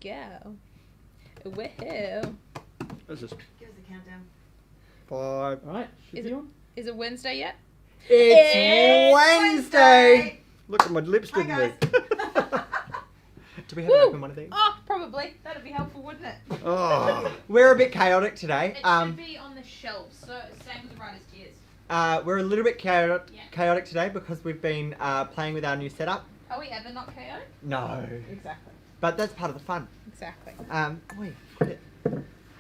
go. Woohoo. What's this? Give us a countdown. 5. All right. Should be on. Is it Wednesday yet? It's Wednesday. Look at my lips Hi, didn't guys. move. Do we have an open one of these? Oh, probably. That'd be helpful, wouldn't it? Oh. We're a bit chaotic today. It should be on the shelves, so same as the writer's tears. We're a little bit chaotic, Yeah. chaotic today because we've been playing with our new setup. Are we ever not chaotic? No. Exactly. But that's part of the fun. Exactly. Wait, got it.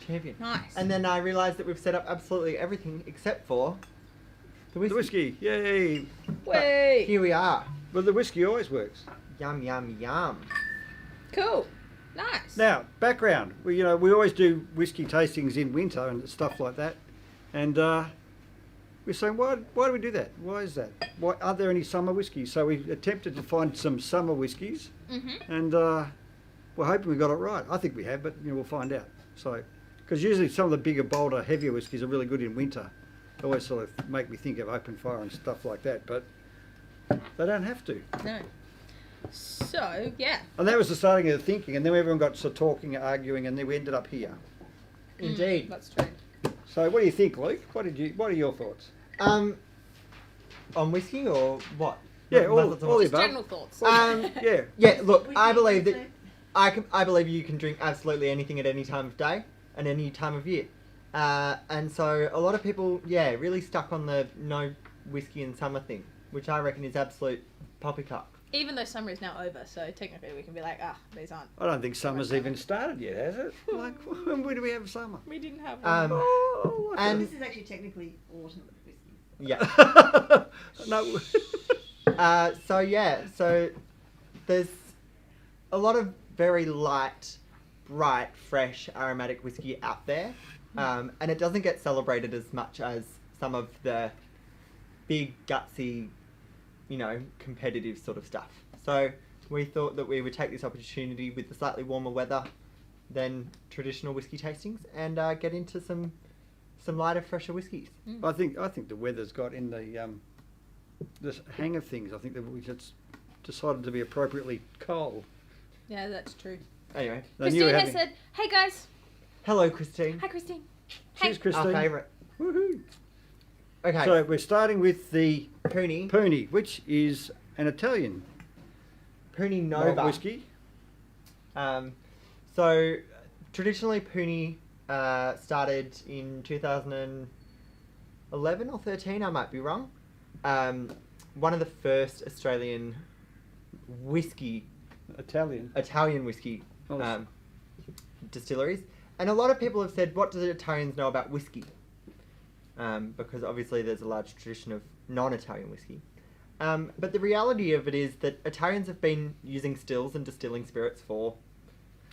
Champion. Nice. And then I realised that we've set up absolutely everything except for the whiskey. The whiskey, yay! Wait. Here we are. Well, the whiskey always works. Yum, yum, yum. Cool. Nice. Now, background. We always do whiskey tastings in winter and stuff like that, and we're saying, why do we do that? Why is that? Why aren't there any summer whiskies? So we attempted to find some summer whiskies, and we're hoping we got it right. I think we have, but we'll find out. So, because usually some of the bigger, bolder, heavier whiskies are really good in winter. They always sort of make me think of open fire and stuff like that, but they don't have to. No. So, yeah. And that was the starting of the thinking, and then everyone got sort of talking, arguing, and then we ended up here. Indeed. That's true. So, what do you think, Luke? What are your thoughts? On whiskey or what? Yeah, all Muzzles the and above. General thoughts. Yeah. Yeah, look, We I can believe that also- I believe you can drink absolutely anything at any time of day and any time of year. And so a lot of people, really stuck on the no whiskey in summer thing, which I reckon is absolute poppycock. Even though summer is now over, so technically we can be like, these aren't. I don't think summer's even started yet, has it? Like, when do we have summer? We didn't have one. Oh, And This is actually technically autumn with whiskey. yeah. no. So there's a lot of very light, bright, fresh, aromatic whiskey out there, and it doesn't get celebrated as much as some of the big, gutsy, competitive sort of stuff. So we thought that we would take this opportunity with the slightly warmer weather than traditional whiskey tastings and get into some lighter, fresher whiskies. I think the weather's got in the hang of things. I think that we just decided to be appropriately cold. Yeah, that's true. Anyway, They knew Christine has having- said, hey guys. hello, Christine. Hi, Christine. Cheers, Hey. Christine. Our favourite. Woohoo. Okay, So we're starting with the Puni. Puni, which is an Italian Puni malt Nova. whiskey. So traditionally Puni started in 2011 or 13, I might be wrong. One of the first Australian Italian whiskey Oh. distilleries. And a lot of people have said, what do the Italians know about whiskey? Because obviously there's a large tradition of non-Italian whiskey. But the reality of it is that Italians have been using stills and distilling spirits for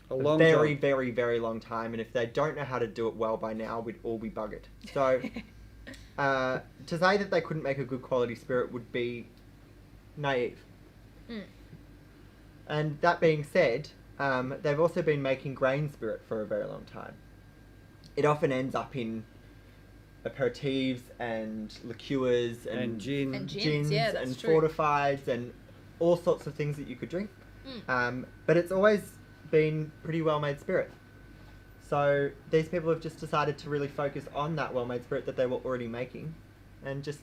A a long very, time. very, very long time. And if they don't know how to do it well by now, we'd all be buggered. So to say that they couldn't make a good quality spirit would be naive. And that being said, they've also been making grain spirit for a very long time. It often ends up in aperitifs and liqueurs And gin. And gin. gins Yeah, that's and true. fortifieds and all sorts of things that you could drink. But it's always been pretty well-made spirit. So these people have just decided to really focus on that well-made spirit that they were already making and just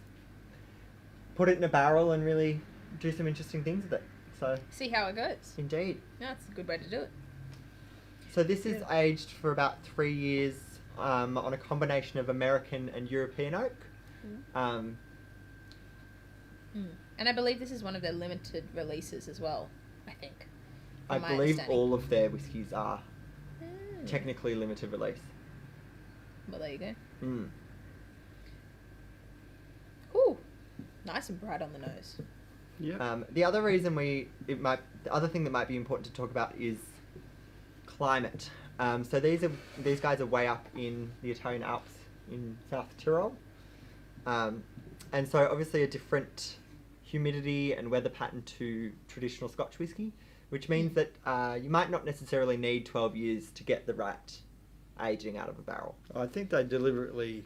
put it in a barrel and really do some interesting things with it. So, See how it goes. indeed. That's a good way to do it. So this is aged for about 3 years on a combination of American and European oak. And I believe this is one of their limited releases as well, I think. I from my believe understanding. all of their whiskies are technically limited release. Well, there you go. Mm. Ooh, nice and bright on the nose. Yeah. The other reason the other thing that might be important to talk about is climate. So these guys are way up in the Italian Alps in South Tyrol, and so obviously a different humidity and weather pattern to traditional Scotch whisky, which means that you might not necessarily need 12 years to get the right aging out of a barrel. I think they deliberately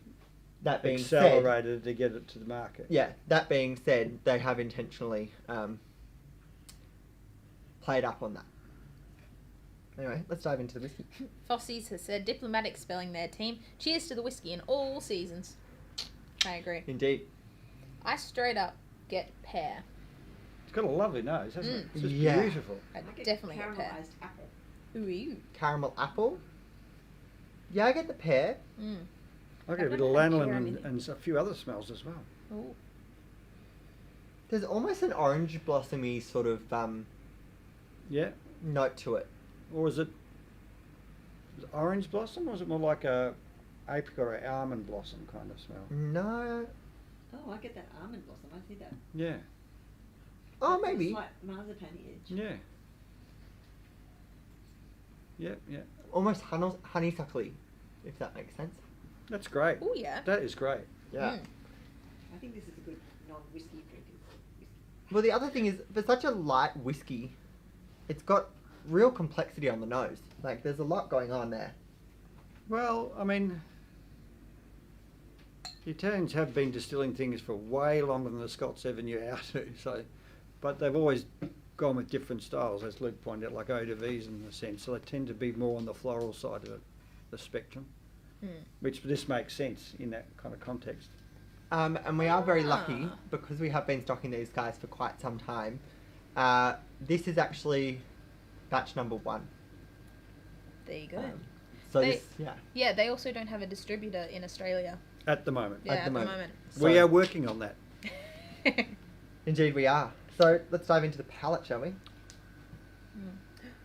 That being said, accelerated to get it to the market. yeah, that being said, they have intentionally played up on that. Anyway, let's dive into the whiskey. Fossies has said diplomatic spelling their team. Cheers to the whiskey in all seasons. I agree. Indeed. I straight up get pear. It's got a lovely nose, hasn't it? It's just Yeah. beautiful. I I get definitely get pear. caramelized apple. Ooh. Caramel apple. Yeah, I get the pear. Mm. I get a I've bit of never had lanolin pear and, anything. and a few other smells as well. Ooh. There's almost an orange blossomy sort of Yeah. note to it. Or is it orange blossom, or is it more like a apricot or almond blossom kind of smell? No. Oh, I get that almond blossom. I see that. Yeah. Oh, That's a maybe. slight marzipan edge. Yeah. Yeah, yeah. Almost honeysuckly, if that makes sense. That's great. Ooh, yeah. That is great. Yeah. Mm. I think this is a good non-whiskey drink. Well, the other thing is, for such a light whiskey, it's got real complexity on the nose. Like, there's a lot going on there. Well, I mean, the Italians have been distilling things for way longer than the Scots ever knew how to. So, but they've always gone with different styles, as Luke pointed out, like eau de vie in a sense. So they tend to be more on the floral side of the spectrum, which this makes sense in that kind of context. And we are very lucky, because we have been stocking these guys for quite some time. This is actually batch number 1. There you go. So They- this, yeah. Yeah, they also don't have a distributor in Australia. At the moment. Yeah, At at the the moment. moment. We So- are working on that. Indeed we are. So let's dive into the palate, shall we?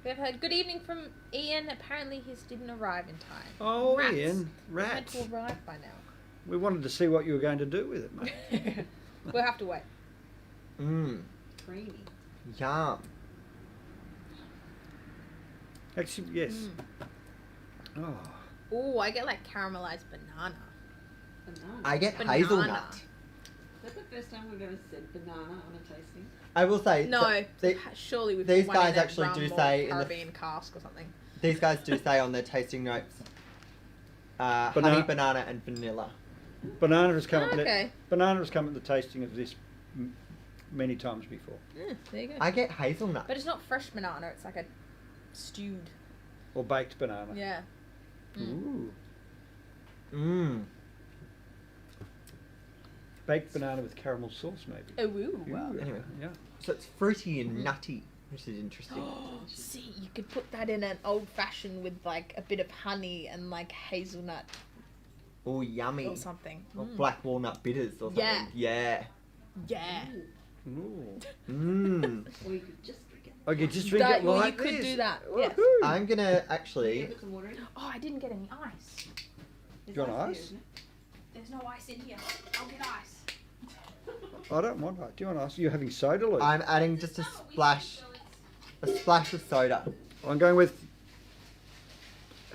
We've had good evening from Ian. Apparently his didn't arrive in time. Oh, Rats. Ian, Meant rats. to arrive by now. We wanted to see what you were going to do with it, mate. We'll have to wait. Mmm. Creamy. Yum. Actually, yes. Oh, Oh, I get like caramelized banana. Banana. I get Banana. hazelnut. Is that the first time we've ever said banana on a tasting? I will say, No, they- surely we've these put one guys in a actually rum do or say in the- Caribbean cask or something. these guys do say on their tasting notes, honey, Banana- banana, and vanilla. banana has come. Okay. Banana has come at the tasting of this many times before, There you go. I get hazelnut. But it's not fresh banana. It's like a stewed. or baked banana. Yeah. Ooh, Mmm. baked banana with caramel sauce, maybe. Oh, ooh, wow. Ooh, Anyway. yeah. So it's fruity and nutty, which is interesting. See, you could put that in an old fashioned with like a bit of honey and like hazelnut Oh, yummy. or something. Or black walnut bitters or something. Yeah. Yeah. Yeah. Ooh. Mmm. Or you could just drink it. Okay, just drink That- it well, you like could this. do that, yes. Woohoo. I'm gonna Can you actually. put some water in? Oh, I didn't get any ice. There's Do you want here, ice? isn't it? There's no ice in here. I'll get ice. I don't want that. Do you want ice? You're having soda, Luke? I'm adding just a splash of soda. I'm going with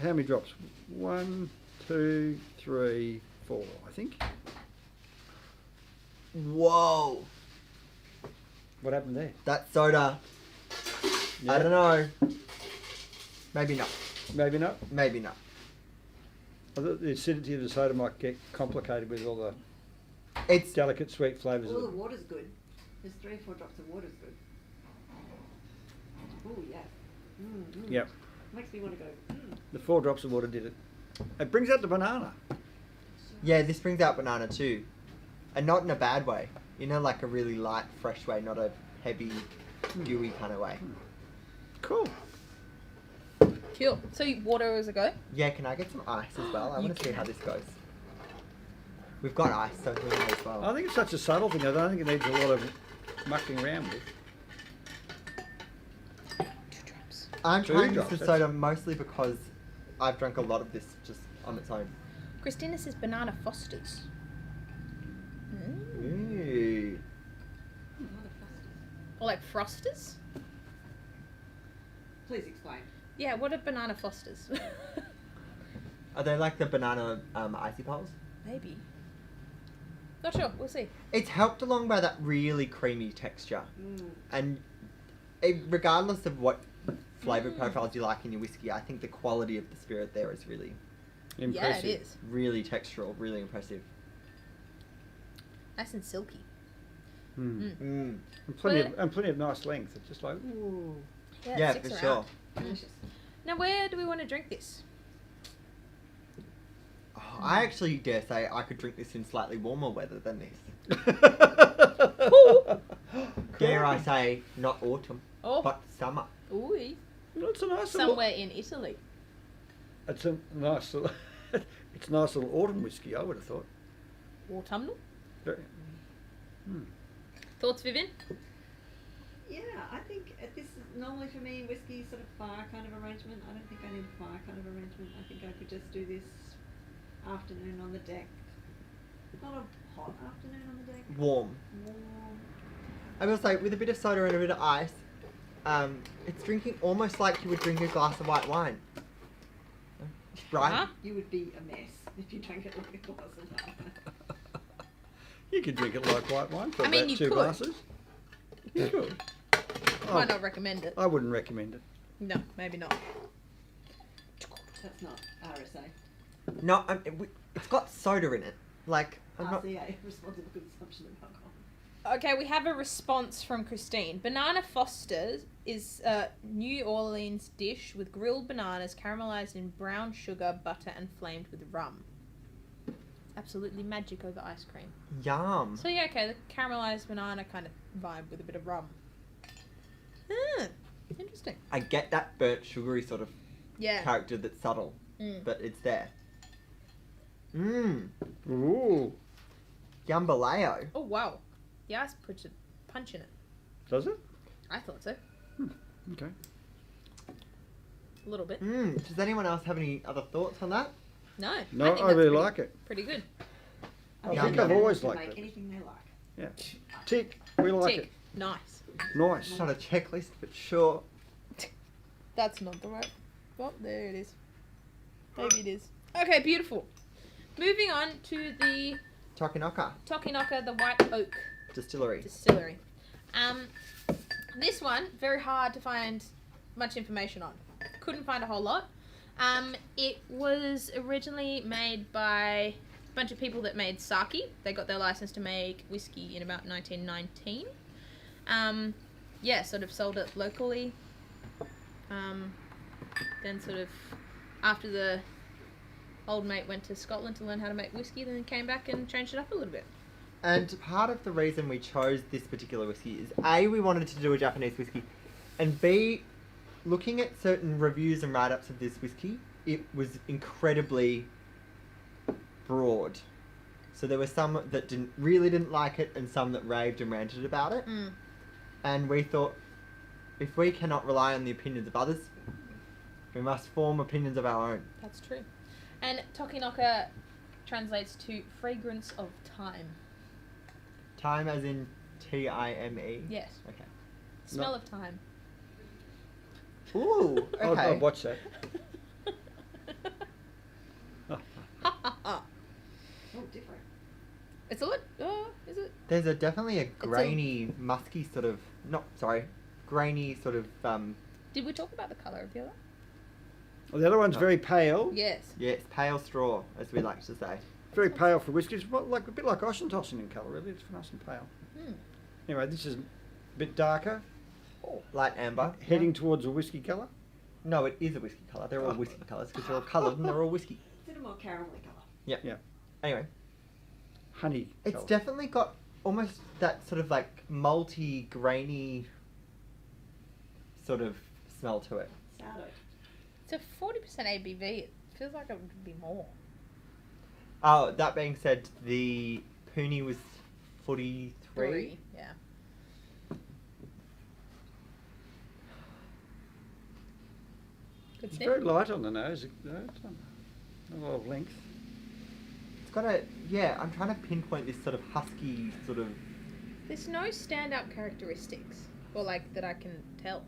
how many drops? 1, 2, 3, 4. I think. Whoa. What happened there? That soda. Yeah. I don't know. Maybe not. Maybe not. Maybe not. I thought the acidity of the soda might get complicated with all the It's delicate sweet flavours All the of it. water's good. There's 3 or 4 drops of water's good. Oh yeah. Yep. Makes me want to go. The 4 drops of water did it. It brings out the banana. yeah. This brings out banana too, and not in a bad way. You know, like a really light, fresh way, not a heavy, gooey kind of way. Cool. Cool. So water is a go. Yeah. Can I get some ice as well? I You want to see can. how this goes. We've got ice, so we may as well. I think it's such a subtle thing. I don't think it needs a lot of mucking around with. 2 drops. I'm 2 trying this drops, with that's- soda mostly because I've drunk a lot of this just on its own. Christina says banana Fosters. Ooh. Or like Frosters? Please explain. Yeah, what are banana Fosters? Are they like the banana icy poles? Maybe. Not sure. We'll see. It's helped along by that really creamy texture. And regardless of what flavour profiles you like in your whiskey, I think the quality of the spirit there is really, Impressive. Yeah, it is. really textural, really impressive. Nice and silky. Mm. Mm. And plenty of nice length. It's just like, ooh. Yeah, it for sticks sure. around. Delicious. Now, where do we want to drink this? Oh, I actually dare say I could drink this in slightly warmer weather than this. Dare I say, not autumn, Oh, but summer. ooh, It's a nice somewhere in Italy. It's a nice little. It's a nice little autumn whiskey. I would have thought. Autumnal. Very- Thoughts, Vivian? Yeah, I think this is normally for me whiskey sort of fire kind of arrangement. I don't think I need a fire kind of arrangement. I think I could just do this afternoon on the deck. Not a hot afternoon on the deck. Warm. Warm. I will say, with a bit of soda and a bit of ice, it's drinking almost like you would drink a glass of white wine. Right? Huh? You would be a mess if you drank it like a glass of wine. You could drink it like white wine for I mean, about you 2 could. glasses. You could. Might not recommend it. I wouldn't recommend it. No, maybe not. That's not RSA. No, it's got soda in it. Like, I'm not. RCA, responsible consumption of alcohol. Okay, we have a response from Christine. Banana Foster's is a New Orleans dish with grilled bananas caramelized in brown sugar, butter, and flamed with rum. Absolutely magic over ice cream. Yum. So yeah, okay, the caramelized banana kind of vibe with a bit of rum. Ah, interesting. I get that burnt sugary sort of Yeah. character that's subtle, Mm. but it's there. Mmm. Ooh. Jambaleo. Oh wow, the ice puts a punch in it. Does it? I thought so. Okay. A little bit. Mmm. Does anyone else have any other thoughts on that? No. No, think I that's really pretty- like it. Pretty good. I think I've yum. always Can liked make it. anything they like. Yeah. Tick. We like Tick. Nice. it. Nice. It's not a checklist, but sure. That's not the right. Well, there it is. Maybe it is. Okay, beautiful. Moving on to the Tokinoka Tokinoka, the White Oak Distillery. Distillery. This one, very hard to find much information on. Couldn't find a whole lot. It was originally made by a bunch of people that made sake. They got their license to make whiskey in about 1919. Yeah, sort of sold it locally. Then sort of after the old mate went to Scotland to learn how to make whiskey, then came back and changed it up a little bit. And part of the reason we chose this particular whiskey is A, we wanted to do a Japanese whiskey, and B, looking at certain reviews and write-ups of this whiskey, it was incredibly broad. So there were some that didn't like it, and some that raved and ranted about it. Mm. And we thought, if we cannot rely on the opinions of others, we must form opinions of our own. That's true. And Tokinoka translates to fragrance of time. Time as in Time. Yes. Okay. Smell of time. Ooh, okay. I'd watch that. Oh, different. It's a lot. Is it? There's definitely a grainy, musky sort of, grainy sort of, Did we talk about the colour of the other? Well, the other one's No. very pale. Yes. yeah, it's pale straw, as we like to say. Very pale for whiskey. It's like a bit like Oshentosson in colour, really. It's nice and pale. Hmm. Anyway, this is a bit darker, Light amber. heading towards a whiskey colour. No, it is a whiskey colour. They're all Oh. whiskey colours because they're all coloured and they're all whiskey. It's in a more caramelly colour. Anyway, Honey it's colour. definitely got almost that sort of like malty, grainy sort of smell to it. Sourdough. It's a 40% ABV. It feels like it would be more. Oh, that being said, the Puni was 43. Yeah. Good It's sniff. very light on the nose. It's not a lot of length. It's got I'm trying to pinpoint this sort of husky sort of. There's no standout characteristics, or like that I can tell.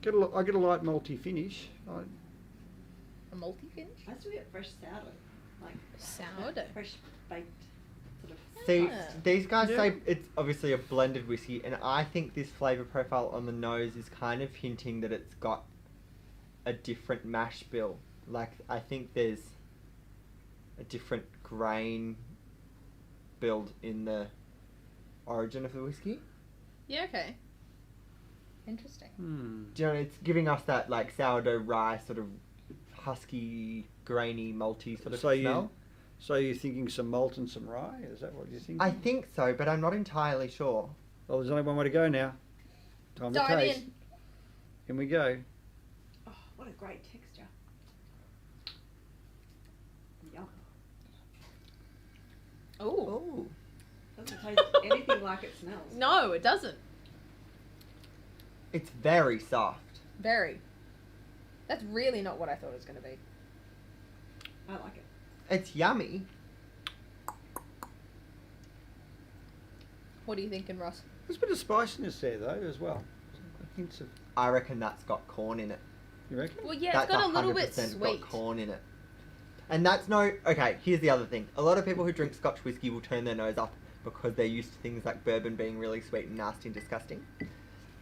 I get a light malty finish. A multi finish? I used to get fresh sourdough. Like Sourdough. fresh baked sort of. See, Ah. these guys Yeah. say it's obviously a blended whiskey, and I think this flavour profile on the nose is kind of hinting that it's got a different mash bill. Like, I think there's a different grain build in the origin of the whiskey. Yeah, okay. Interesting. Do you know, it's giving us that like sourdough rye sort of husky, grainy, malty sort of smell. So you're thinking some malt and some rye? Is that what you're thinking? I think so, but I'm not entirely sure. Well, there's only one way to go now. Time to Dive taste. in. In we go. Oh, what a great texture. Yum. Ooh. Ooh. Doesn't taste anything like it smells. No, it doesn't. It's very soft. Very. That's really not what I thought it was going to be. I like it. It's yummy. What are you thinking, Ross? There's a bit of spiciness there, though, as well. Hints of... I reckon that's got corn in it. You reckon? Well, yeah, That's it's got a little 100% bit sweet. got corn in it. And that's no... Okay, here's the other thing. A lot of people who drink Scotch whiskey will turn their nose up because they're used to things like bourbon being really sweet and nasty and disgusting.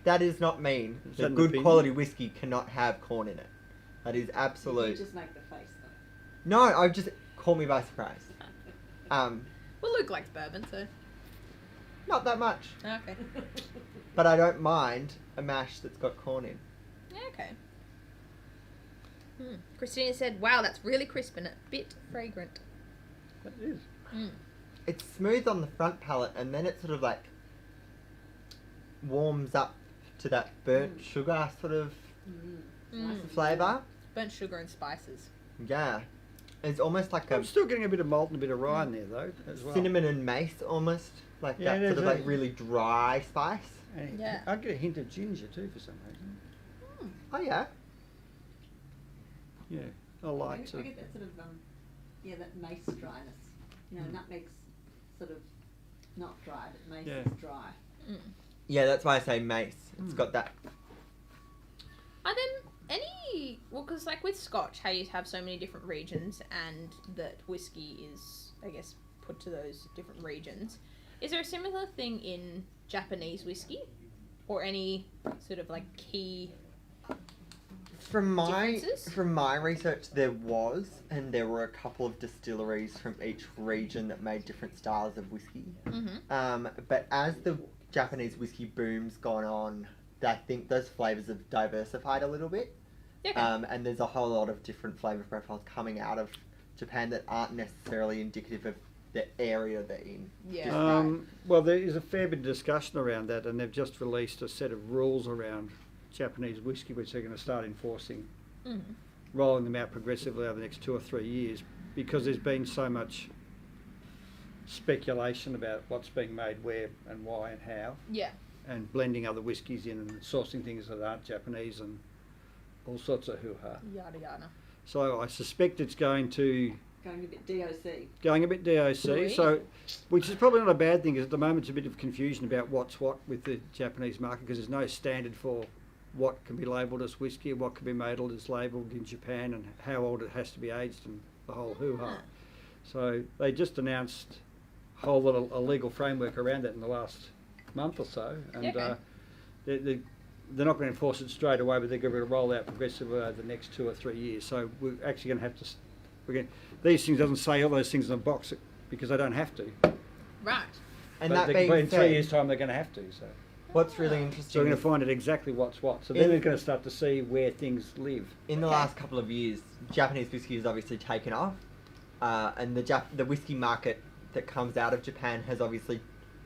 That does not mean Is that that an good opinion? quality whiskey cannot have corn in it. That is You absolute... just make the face though. No, I've just... Caught me by surprise. Well, Luke likes bourbon, so... Not that much. Okay. But I don't mind a mash that's got corn in. Yeah, okay. Christina said, wow, that's really crisp and a bit fragrant. That is. It's smooth on the front palate and then it sort of like warms up to that burnt sugar sort of flavour. Burnt sugar and spices. Yeah. It's almost like a I'm still getting a bit of malt and a bit of rye in there, though, as well. cinnamon and mace almost. Like Yeah, that it sort of is, like really dry spice. And Yeah. I get a hint of ginger, too, for some reason. Oh yeah. Yeah. I like I to... get that sort of that mace dryness. You know, nutmeg's sort of not dry, but mace Yeah. is dry. Yeah, that's why I say mace. It's got that. Are then any... Well, because like with Scotch, how you have so many different regions and that whiskey is, I guess, put to those different regions. Is there a similar thing in Japanese whiskey? Or any sort of like key... From differences? my research, there was, and there were a couple of distilleries from each region that made different styles of whiskey. But as the Japanese whiskey boom's gone on, I think those flavors have diversified a little bit. Okay. And there's a whole lot of different flavor profiles coming out of Japan that aren't necessarily indicative of the area they're in. Yeah. Well, there is a fair bit of discussion around that, and they've just released a set of rules around Japanese whiskey, which they're going to start enforcing, rolling them out progressively over the next 2 or 3 years, because there's been so much speculation about what's being made where and why and how, Yeah. and blending other whiskies in and sourcing things that aren't Japanese and all sorts of hoo-ha. Yada yada. So I suspect it's going Going a bit DOC. a bit DOC, Sweet. so which is probably not a bad thing, because at the moment it's a bit of confusion about what's what with the Japanese market, because there's no standard for what can be labelled as whiskey, what can be as labelled in Japan, and how old it has to be aged, and the whole hoo-ha. So they just announced a whole lot of a legal framework around that in the last month or so, and Okay. they're not going to enforce it straight away, but they're going to roll out progressively over the next 2 or 3 years. So we're actually going to have to... These things doesn't say all those things in the box because they don't have to. Right. And But that they- being but in 3 said, years' time they're going to have to. So what's really we're interesting going to is find out exactly what's what. So then In- we're going to start to see where things live. in the Okay. last couple of years, Japanese whiskey has obviously taken off, and the whiskey market that comes out of Japan has obviously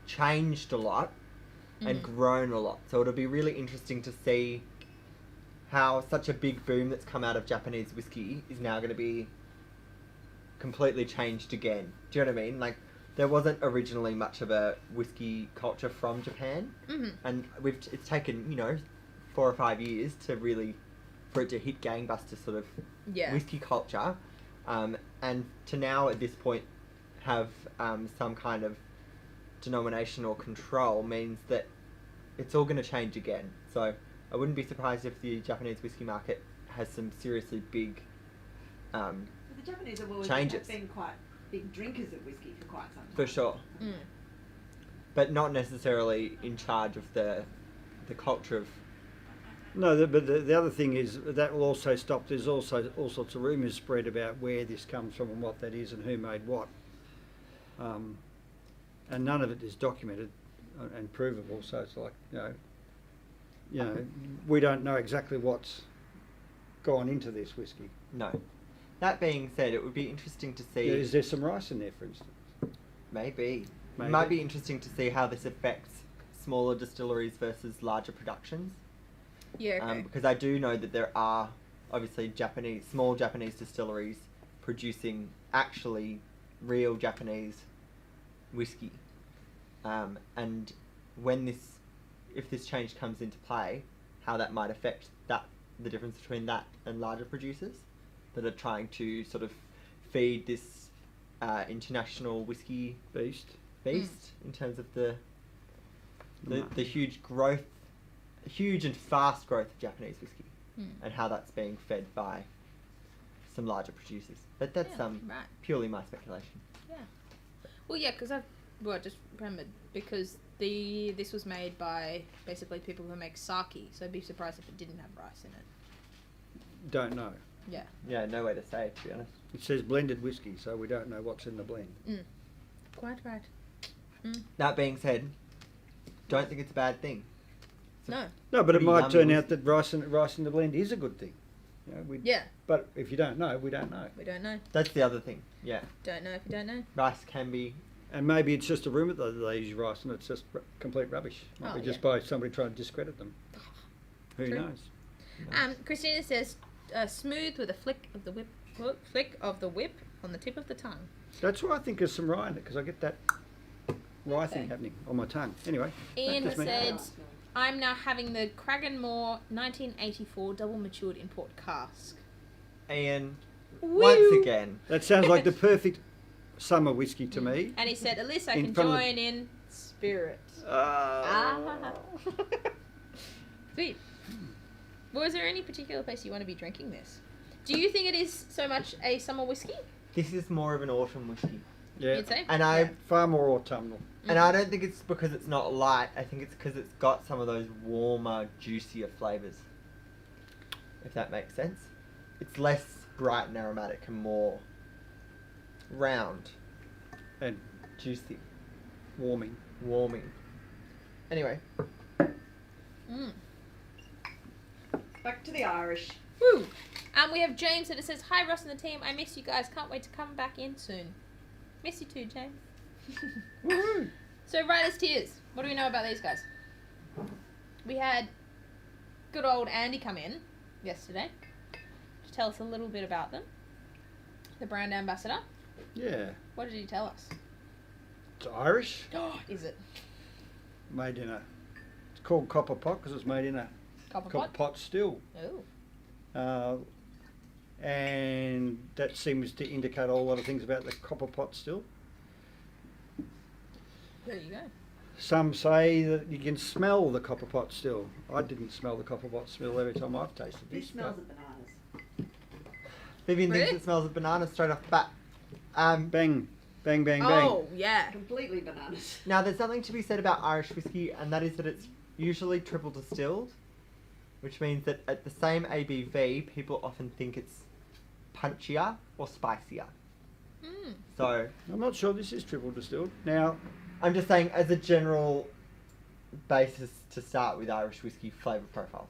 changed a lot and grown a lot. So it'll be really interesting to see how such a big boom that's come out of Japanese whiskey is now going to be completely changed again. Do you know what I mean? Like, there wasn't originally much of a whiskey culture from Japan, and it's taken 4 or 5 years to really for it to hit gangbusters sort of Yeah. whiskey culture, and to now at this point have some kind of denomination or control means that it's all going to change again. So I wouldn't be surprised if the Japanese whiskey market has some seriously big But the Japanese have always Changes. been quite big drinkers of whiskey for quite some time. for sure, but not necessarily in charge of the culture of. No, but the other thing is that will also stop. There's also all sorts of rumours spread about where this comes from and what that is and who made what. And none of it is documented and provable. So it's like, you know, we don't know exactly what's gone into this whiskey. No. That being said, it would be interesting to see. Is there some rice in there, for instance? Maybe. It Maybe. might be interesting to see how this affects smaller distilleries versus larger productions. Yeah. Okay. Because I do know that there are obviously small Japanese distilleries producing actually real Japanese whiskey. And if this change comes into play, how that might affect the difference between that and larger producers that are trying to sort of feed this international whiskey Beast. in terms of the huge and fast growth of Japanese whiskey, and how that's being fed by some larger producers. But that's right. purely my speculation. Yeah. Well, yeah, because I just remembered because this was made by basically people who make sake, so I'd be surprised if it didn't have rice in it. Don't know. Yeah. Yeah, no way to say, to be honest. It says blended whiskey, so we don't know what's in the blend. Quite right. That being said, don't think it's a bad thing. No. No, but it Pretty might yummy turn out whiskey. that rice in the blend is a good thing. You know, Yeah. But if you don't know, we don't know. We don't know. That's the other thing. Yeah, Don't know if you don't know. rice can be. And maybe it's just a rumour that they use rice and it's just complete rubbish. Might be just yeah. by somebody trying to discredit them. Who True. knows? Christina says, smooth with a flick of the whip on the tip of the tongue. That's why I think there's some rye in it, because I get that rye Okay. thing happening on my tongue. Anyway, Ian that's just me. said, I'm now having the Cragganmore 1984 double matured import cask. And Woo! once again, That sounds like the perfect summer whiskey to me. And he said, at least I In can front of the- join in spirit. Ah. Sweet. Well, is there any particular place you want to be drinking this? Do you think it is so much a summer whiskey? this is more of an autumn whiskey. Yeah, You'd say? And I far more autumnal. And I don't think it's because it's not light. I think it's because it's got some of those warmer, juicier flavours. If that makes sense. It's less bright and aromatic and more round, And juicy, warming. warming. Anyway, Back to the Irish. Woo! We have James that it says, hi Ross and the team, I miss you guys, can't wait to come back in soon. Miss you too, James. Woohoo! So, Writer's Tears, what do we know about these guys? We had good old Andy come in yesterday to tell us a little bit about them. The brand ambassador. Yeah. What did he tell us? It's Irish. Is it Made in a... It's called copper pot because it's made in a copper copper pot? pot still. Oh. And that seems to indicate a whole lot of things about the copper pot still. There you go. Some say that you can smell the copper pot still. I didn't smell the copper pot still every time I've tasted This this. smells but of bananas. Vivian Really? thinks it smells of banana straight off the bat. bang, bang, bang, bang. Oh, yeah. Completely bananas. Now, there's something to be said about Irish whiskey, and that is that it's usually triple distilled, which means that at the same ABV, people often think it's punchier or spicier. Mm. So, I'm not sure this is triple distilled. Now, I'm just saying as a general basis to start with Irish whiskey flavour profiles.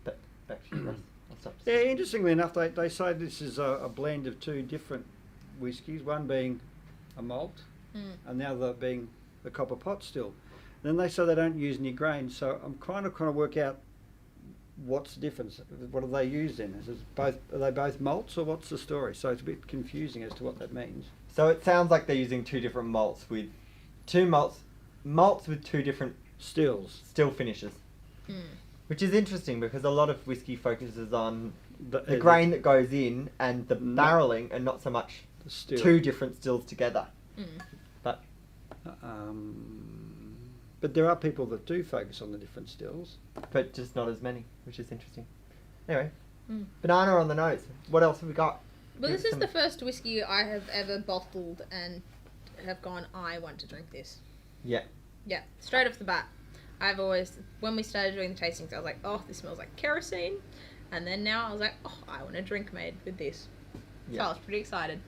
But back to you, Ross. I'll stop. yeah, interestingly enough, they say this is a blend of two different whiskies, one being a malt and the other being the copper pot still. Then they say they don't use any grain, so I'm kind of work out what's the difference. What do they use then? Are they both malts or what's the story? So it's a bit confusing as to what that means. So it sounds like they're using two different malts with two different Stills. still finishes. Which is interesting because a lot of whiskey focuses on the The grain that goes in and the barreling and not so much the still. two different stills together. But But there are people that do focus on the different stills. just not as many, which is interesting. Anyway, banana on the nose. What else have we got? Well, this Give is some- the first whiskey I have ever bottled and have gone, I want to drink this. Yeah. Yeah, straight off the bat. I've always, when we started doing the tastings, I was like, oh, this smells like kerosene. And then now I was like, oh, I want a drink made with this. So Yeah. I was pretty excited.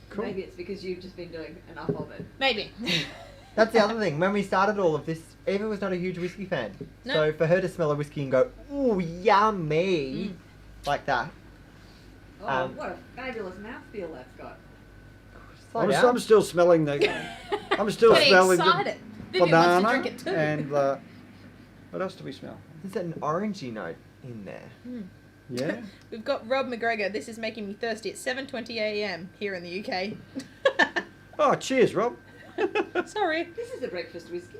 Cool. Maybe it's because you've just been doing enough of it. Maybe. That's the other thing. When we started all of this, Eva was not a huge whiskey fan. No. So for her to smell a whiskey and go, ooh, yummy, like that. Oh, what a fabulous mouthfeel that's got. Slow I'm, down. I'm still smelling the. I'm still Getting smelling excited. the Vivian wants to banana drink it too. and what else do we smell? There's an orangey note in there. Yeah. We've got Rob McGregor. This is making me thirsty at 7:20 a.m. here in the UK. Oh, cheers, Rob. Sorry. This is a breakfast whiskey.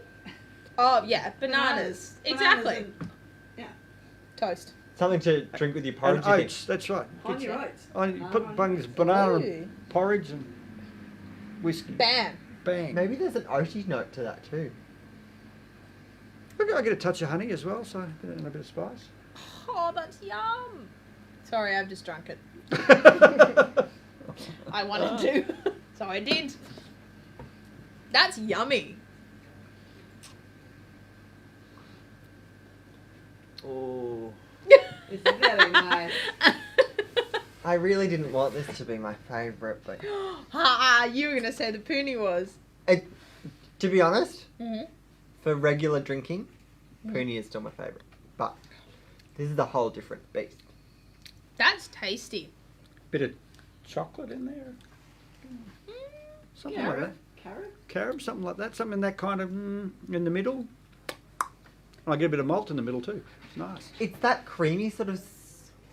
Oh yeah, bananas. Exactly. Bananas and, yeah, Toast. Something to drink with your And porridge. you think? oats. That's right. on your oats. On, Banana put on bungs, oats. banana Ooh. and porridge and whiskey. Bam. Bang. Maybe there's an oaty note to that too. Look, I get a touch of honey as well, so and a bit of spice. Oh, that's yum. Sorry, I've just drunk it. I wanted to, so I did. That's yummy. Oh. It's very nice. I really didn't want this to be my favourite, but You were gonna say the Puni was. to be honest, Mm-hmm. for regular drinking, Puni is still my favourite. But this is a whole different beast. That's tasty. Bit of chocolate in there. Something like that. Carrot? Carob, something like that. Something in that kind of in the middle. I get a bit of malt in the middle too. It's nice. It's that creamy sort of,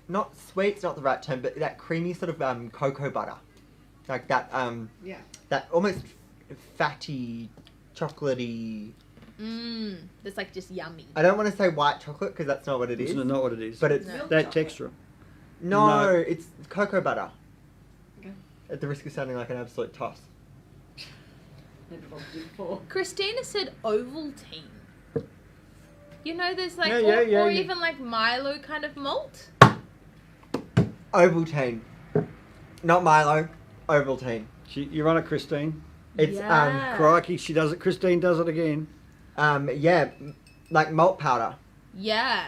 not sweet's not the right term, but that creamy sort of cocoa butter, like that Yeah. that almost fatty, chocolatey. That's like just yummy. I don't want to say white chocolate because that's not what it It's is. not what it is. But it's No. that chocolate. texture. no, No. it's cocoa butter. Okay. At the risk of sounding like an absolute toss. Never bothered you before. Christina said Ovaltine. You know, there's like, Yeah, yeah, or yeah. even like Milo kind of malt. Ovaltine, not Milo. Ovaltine. You're on it, Christine. It's Yeah. Crikey, she does it. Christine does it again. yeah, like malt powder. Yeah.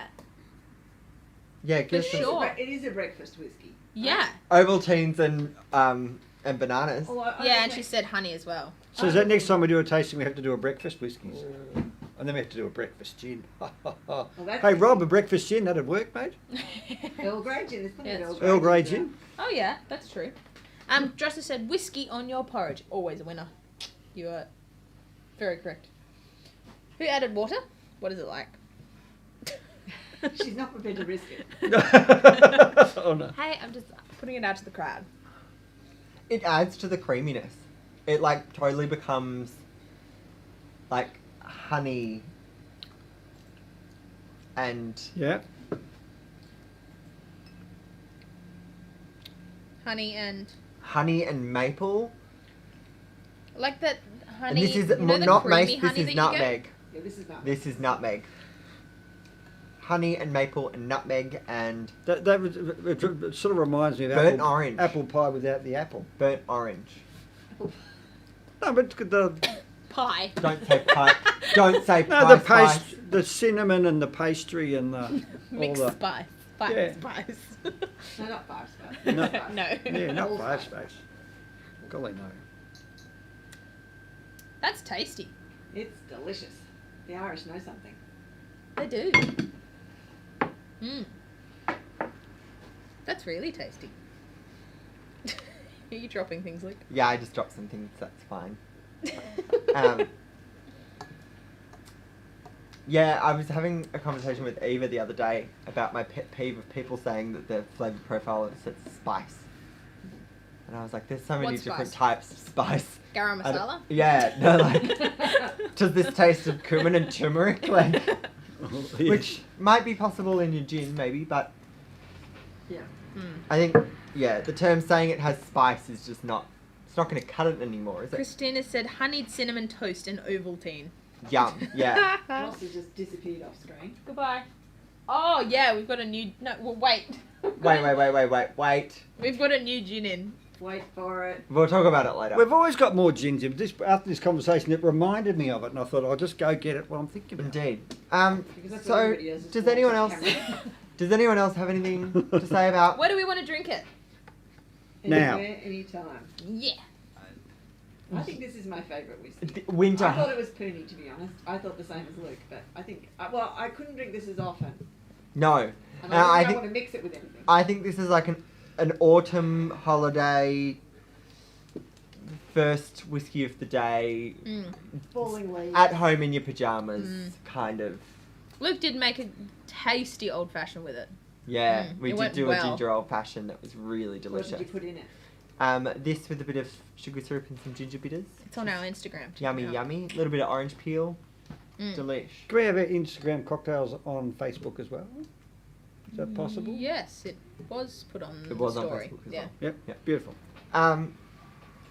Yeah, give us For some sure. It is a breakfast whiskey. Yeah. Ovaltines and bananas. Oh, Yeah, and she said honey as well. So is that next time we do a tasting, we have to do a breakfast whiskies, and then we have to do a breakfast gin. that's- Hey Rob, a breakfast gin that'd work, mate. Earl Grey gin. There's plenty of Yes. Earl Grey gins gin. Oh yeah, that's true. Drosser said whiskey on your porridge. Always a winner. You are very correct. Who added water? What is it like? out. She's not prepared to risk it. Oh no. Hey, I'm just putting it out to the crowd. It adds to the creaminess. It like totally becomes like honey and Yeah. Honey and maple. like that honey. And this is you know the not creamy mace, this honey is that you get? nutmeg. Yeah, this is not. This is nutmeg. Honey and maple and nutmeg and That it sort of reminds me of Burnt orange. apple pie without the apple. burnt orange. No, but the Pie. Don't say pie. Don't say pie. no the spice. paste, the cinnamon and the pastry and the all Mixed the spice. Five Yeah. spice. No, not five spice. No. Spice. No. yeah, not All five spice. space. Golly no. That's tasty. It's delicious. The Irish know something. They do. That's really tasty. Are you dropping things, Luke? Yeah, I just dropped some things. That's fine. Yeah, I was having a conversation with Eva the other day about my pet peeve of people saying that their flavour profile says spice. And I was like, there's so many What different spice? types of spice. Garam I don't- masala? Yeah, no, like, does this taste of cumin and turmeric? Like, which might be possible in your gin, maybe, but Yeah. I think, yeah, the term saying it has spice is just not, it's not going to cut it anymore, is it? Christina said honeyed cinnamon toast and Ovaltine. Yum, yeah. Ross has just disappeared off screen. Goodbye. Oh yeah, we've got a new. No, well, wait. Wait. We've got a new gin in. Wait for it. We'll talk about it later. We've always got more gins in. After this conversation, it reminded me of it, and I thought I'll just go get it while I'm thinking about it. Indeed. Because that's what So, everybody does, is does walk anyone to else camera. does anyone else have anything to say about? Where do we want to drink it? Now. Anywhere, anytime. Yeah. I think this is my favourite whiskey. Winter. I thought it was Puni, to be honest. I thought the same as Luke, but I think well, I couldn't drink this as often, No. and Now, I I don't think want to mix it with anything. I think this is like an autumn holiday first whiskey of the day, Falling leaves. at home in your pajamas, kind of. Luke did make a tasty old fashioned with it. Yeah, Mm, we it did went do well. a ginger old fashioned that was really What delicious. did you put in it? This with a bit of sugar syrup and some ginger bitters. It's on our Instagram. Check Yummy, it out. yummy. A little bit of orange peel. Mm. Delish. Can we have our Instagram cocktails on Facebook as well? Is that possible? Yes, it was put on It was the on story. Facebook as Yeah. well. Yep. Yep. Beautiful.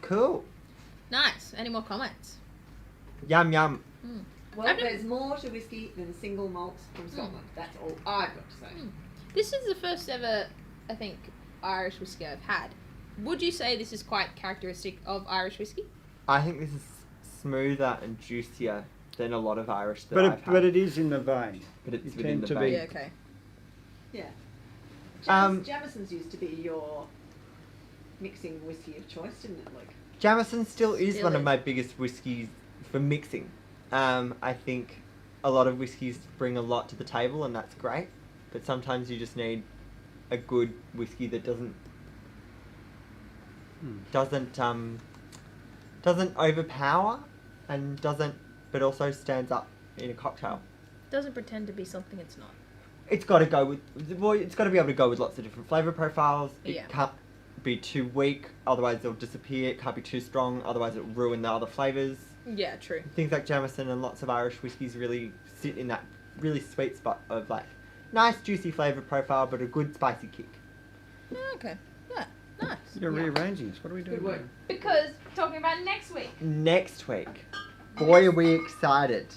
Cool. Nice. Any more comments? Yum yum. Well, I've never- there's more to whiskey than single malts from Scotland. That's all I've got to say. This is the first ever, I think, Irish whiskey I've had. Would you say this is quite characteristic of Irish whiskey? I think this is smoother and juicier than a lot of Irish that But I've it, had. but it is in the vein. But it's you within tend the to vein. be. Yeah, okay. Yeah. Um, Jameson's used to be your mixing whiskey of choice, didn't it, Luke? Jameson still is Still one of is. my biggest whiskies for mixing. I think a lot of whiskies bring a lot to the table, and that's great. But sometimes you just need a good whiskey that doesn't overpower and but also stands up in a cocktail. Doesn't pretend to be something it's not. It's got to go with it's got to be able to go with lots of different flavor profiles. It Yeah. can't be too weak, otherwise it'll disappear. It can't be too strong, otherwise it'll ruin the other flavors. Yeah, true. Things like Jameson and lots of Irish whiskies really sit in that really sweet spot of like nice juicy flavor profile, but a good spicy kick. Okay. Yeah. Nice. You're Yeah. rearranging this. What are we doing? Good work. Because talking about next week. Next week, boy, are we excited!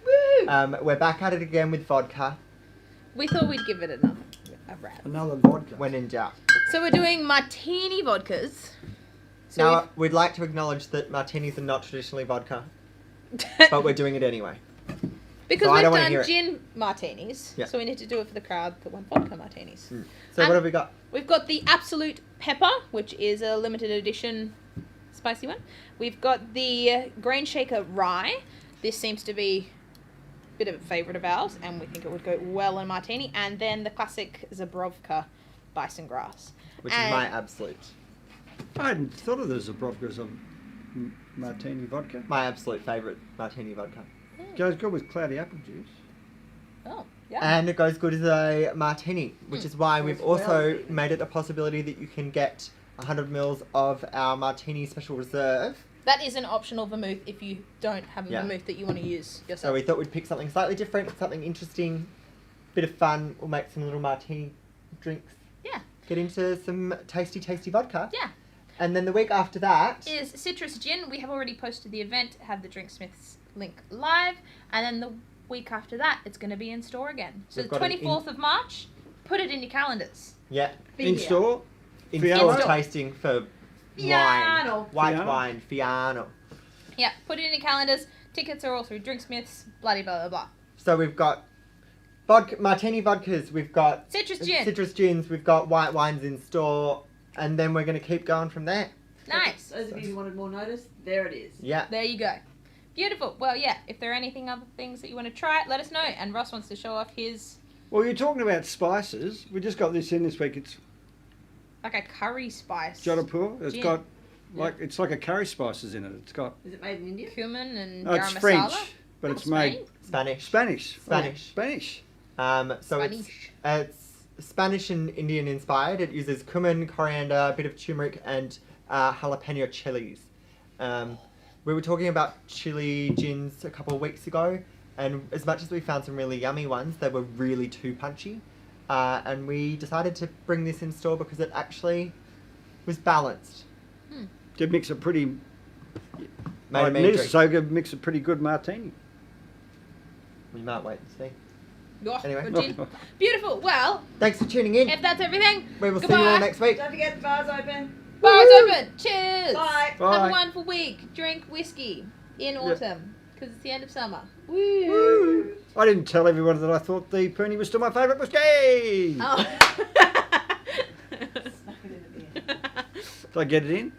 Woo! We're back at it again with vodka. We thought we'd give it a wrap. Another vodka. When in doubt. So we're doing martini vodkas. So Now, we'd like to acknowledge that martinis are not traditionally vodka, but we're doing it anyway. because So I we've don't wanna done hear it. gin martinis, Yeah. so we need to do it for the crowd that want vodka martinis. So what have we got? We've got the Absolute Pepper, which is a limited edition spicy one. We've got the Grain Shaker Rye. This seems to be a bit of a favourite of ours, and we think it would go well in a martini. And then the classic Zabrovka Bison Grass. Which is my absolute. I hadn't thought of this as a Zabrovka as a martini vodka. My absolute favourite martini vodka. Goes good with cloudy apple juice. Oh, yeah. And it goes good as a martini, which is why we've Goes well also with it. made it a possibility that you can get 100 mils of our martini special reserve. That is an optional vermouth if you don't have a Yeah. vermouth that you want to use So yourself. we thought we'd pick something slightly different, something interesting, bit of fun. We'll make some little martini drinks. Yeah. Get into some tasty, tasty vodka. Yeah. And then the week after that, Is Citrus Gin. We have already posted the event, have the Drinksmiths link live, and then the week after that, it's going to be in store again. So We've the got it in- 24th of March, put it in your calendars. yeah, Be In here. store. in-store Fiano. tasting for Fiano. wine, white Fiano. wine, Fiano. Yeah, put it in your calendars. Tickets are all through Drinksmiths, blah, blah, blah, blah. So we've got vodka, martini vodkas, we've got Citrus Gin. citrus gins, we've got white wines in store, and then we're going to keep going from there. Nice. Those of you who wanted more notice, there it is. Yeah. There you go. Beautiful. Well, yeah, if there are anything other things that you want to try, let us know. And Ross wants to show off his, Well, you're talking about spices. We just got this in this week. It's like a curry spice. Jodhpur. It's Gin. got it's like a curry spices in it. It's got Is it made in India? Cumin and no, it's garam French, masala. but Oh, it's Spain? made Spanish. Spanish. Spanish. Oh, Spanish. So it's Spanish and Indian inspired. It uses cumin, coriander, a bit of turmeric, and jalapeno chilies. We were talking about chili gins a couple of weeks ago, and as much as we found some really yummy ones, they were really too punchy. And we decided to bring this in store because it actually was balanced. It makes a pretty. Made a I'd mean need to drink. say it makes a pretty good martini. We might wait and see. Oh, Anyway. good gin. Beautiful. Well, Thanks for tuning in. if that's everything, We will see you all goodbye. next week. Don't forget the bar's open. Bars open. Cheers. Bye. Have Bye. a wonderful week. Drink whiskey in autumn because it's the end of summer. Woo! I didn't tell everyone that I thought the Puni was still my favourite whiskey. Oh. Snuck it in at the end. Did I get it in?